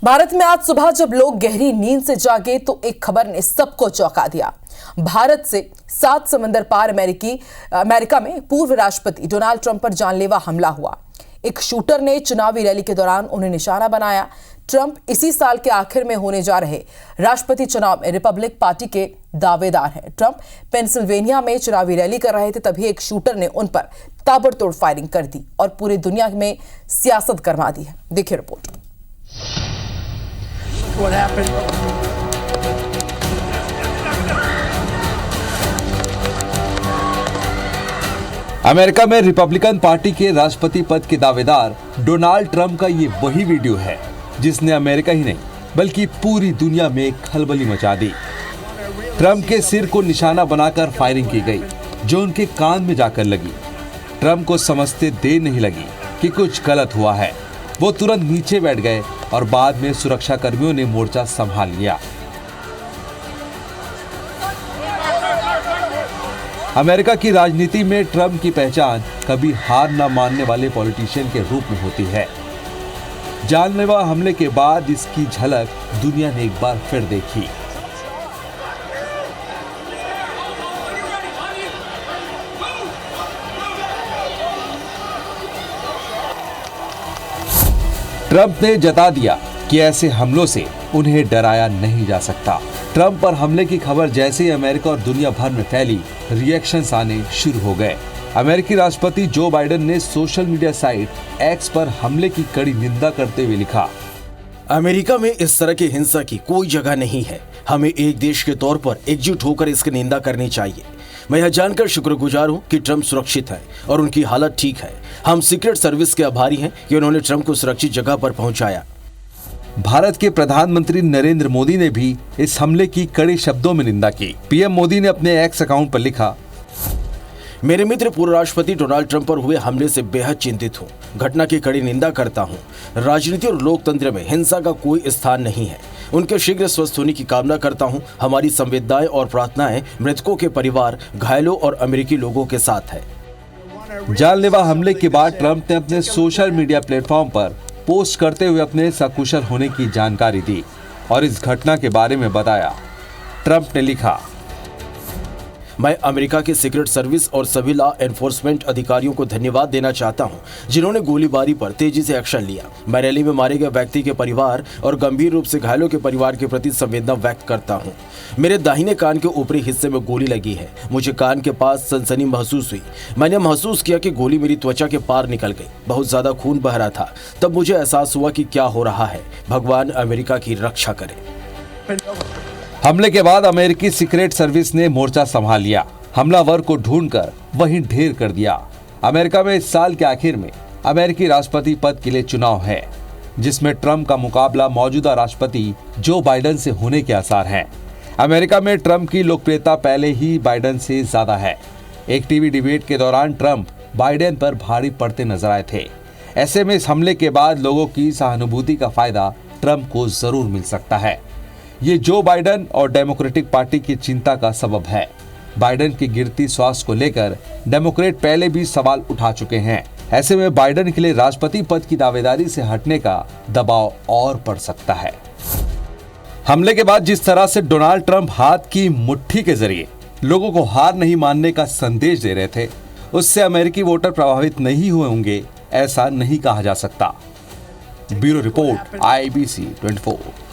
भारत में आज सुबह जब लोग गहरी नींद से जागे तो एक खबर ने सबको चौंका दिया। भारत से 7 समंदर पार अमेरिका में पूर्व राष्ट्रपति डोनाल्ड ट्रंप पर जानलेवा हमला हुआ। एक शूटर ने चुनावी रैली के दौरान उन्हें निशाना बनाया। ट्रंप इसी साल के आखिर में होने जा रहे राष्ट्रपति चुनाव में रिपब्लिक पार्टी के दावेदार हैं। ट्रंप पेंसिल्वेनिया में चुनावी रैली कर रहे थे, तभी एक शूटर ने उन पर ताबड़तोड़ फायरिंग कर दी और पूरी दुनिया में सियासत गरमा दी है। देखिए रिपोर्ट। What happened? अमेरिका में रिपब्लिकन पार्टी के राष्ट्रपति पद के दावेदार डोनाल्ड ट्रंप का ये वही वीडियो है जिसने अमेरिका ही नहीं बल्कि पूरी दुनिया में खलबली मचा दी। ट्रंप के सिर को निशाना बनाकर फायरिंग की गई जो उनके कान में जाकर लगी। ट्रंप को समझते देर नहीं लगी कि कुछ गलत हुआ है। वो तुरंत नीचे बैठ गए और बाद में सुरक्षा कर्मियों ने मोर्चा संभाल लिया। अमेरिका की राजनीति में ट्रंप की पहचान कभी हार न मानने वाले पॉलिटिशियन के रूप में होती है। जानलेवा हमले के बाद इसकी झलक दुनिया ने एक बार फिर देखी। ट्रंप ने जता दिया कि ऐसे हमलों से उन्हें डराया नहीं जा सकता। ट्रंप पर हमले की खबर जैसे ही अमेरिका और दुनिया भर में फैली, रिएक्शंस आने शुरू हो गए। अमेरिकी राष्ट्रपति जो बाइडेन ने सोशल मीडिया साइट एक्स पर हमले की कड़ी निंदा करते हुए लिखा, अमेरिका में इस तरह की हिंसा की कोई जगह नहीं है। हमें एक देश के तौर पर एकजुट होकर इसकी निंदा करनी चाहिए। मैं यह जानकर शुक्रगुजार हूं कि ट्रंप सुरक्षित है और उनकी हालत ठीक है। हम सीक्रेट सर्विस के आभारी हैं कि उन्होंने ट्रंप को सुरक्षित जगह पर पहुंचाया। भारत के प्रधानमंत्री नरेंद्र मोदी ने भी इस हमले की कड़े शब्दों में निंदा की। पीएम मोदी ने अपने एक्स अकाउंट पर लिखा, मेरे मित्र पूर्व राष्ट्रपति डोनाल्ड ट्रंप पर हुए हमले से बेहद चिंतित हूँ। घटना की कड़ी निंदा करता हूँ। राजनीति और लोकतंत्र में हिंसा का कोई स्थान नहीं है। उनके शीघ्र स्वस्थ होने की कामना करता हूँ। हमारी संवेदनाएं और प्रार्थनाएं मृतकों के परिवार, घायलों और अमेरिकी लोगों के साथ है। जानलेवा हमले के बाद ट्रंप ने अपने सोशल मीडिया प्लेटफॉर्म पर पोस्ट करते हुए अपने सकुशल होने की जानकारी दी और इस घटना के बारे में बताया। ट्रंप ने लिखा, मैं अमेरिका के सीक्रेट सर्विस और सभी लॉ एनफोर्समेंट अधिकारियों को धन्यवाद देना चाहता हूं, जिन्होंने गोलीबारी पर तेजी से एक्शन लिया। मैं रैली में मारे गए व्यक्ति के परिवार और गंभीर रूप से घायलों के परिवार के प्रति संवेदना व्यक्त करता हूं। मेरे दाहिने कान के ऊपरी हिस्से में गोली लगी है। मुझे कान के पास सनसनी महसूस हुई। मैंने महसूस किया कि गोली मेरी त्वचा के पार निकल गई। बहुत ज्यादा खून बह रहा था। तब मुझे एहसास हुआ कि क्या हो रहा है। भगवान अमेरिका की रक्षा करे। हमले के बाद अमेरिकी सीक्रेट सर्विस ने मोर्चा संभाल लिया। हमलावर को ढूंढकर वहीं ढेर कर दिया। अमेरिका में इस साल के आखिर में अमेरिकी राष्ट्रपति पद के लिए चुनाव है, जिसमें ट्रंप का मुकाबला मौजूदा राष्ट्रपति जो बाइडेन से होने के आसार हैं। अमेरिका में ट्रंप की लोकप्रियता पहले ही बाइडेन से ज्यादा है। एक टीवी डिबेट के दौरान ट्रंप बाइडेन पर भारी पड़ते नजर आए थे। ऐसे में इस हमले के बाद लोगों की सहानुभूति का फायदा ट्रंप को जरूर मिल सकता है। ये जो बाइडेन और डेमोक्रेटिक पार्टी की चिंता का सबब है। बाइडेन की गिरती स्वास्थ्य को लेकर डेमोक्रेट पहले भी सवाल उठा चुके हैं। ऐसे में बाइडेन के लिए राष्ट्रपति पद की दावेदारी से हटने का दबाव और बढ़ सकता है। हमले के बाद जिस तरह से डोनाल्ड ट्रंप हाथ की मुट्ठी के जरिए लोगों को हार नहीं मानने का संदेश दे रहे थे, उससे अमेरिकी वोटर प्रभावित नहीं हुए होंगे, ऐसा नहीं कहा जा सकता। Bureau report, IBC 24।